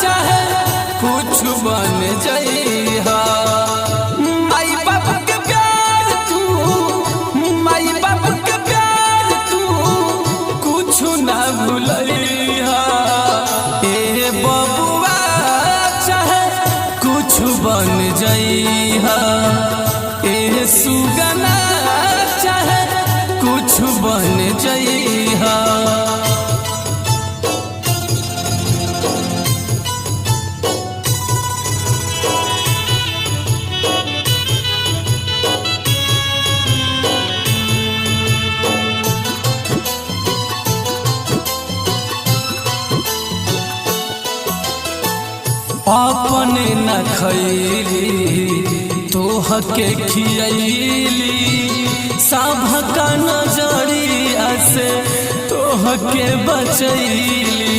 चाहे कुछ बन जइहा। माई बाप के प्यार तू, माई बाप के प्यार तू कुछ ना भूलइहा। ए बबुआ चाहे कुछ बन जइहा। ए सुगना चाहे कुछ बन जइहा। अपने न खैली तोह के खियली, सबका नजरिया से तोह के बचैली।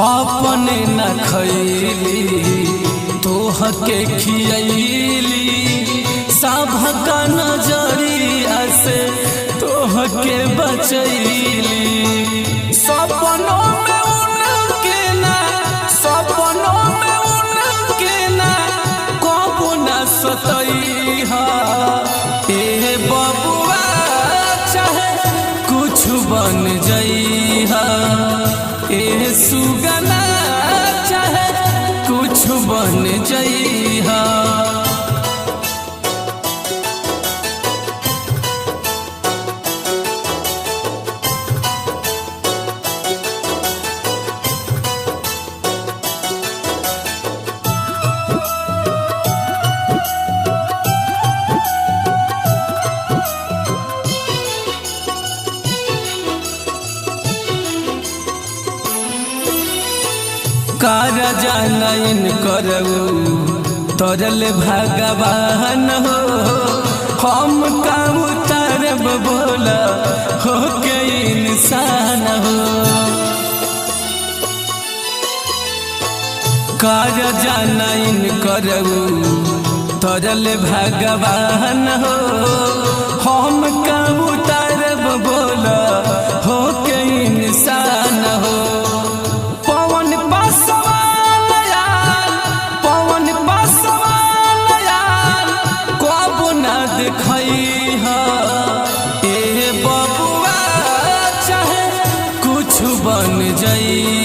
अपने न खैली तोह के खियली, सबका नजरिया से तोह के बचैली। सपनों में उनके ना, सपनों में उनके ना कबो ना सतइहा। ए बबुआ चाहे कुछ बन जइहा। ए सुगना चाहे कुछ बन जइहा। कार जानइन करऊ तरल भगवान हो, हम काम उतारब बोला हो के इंसान हो। कार जानइन करऊ तरल भगवान हो, हम काम उतारब बोला हो के इंसान हो। देखइहा। ए बबुआ चाहे कुछ बन जइहा।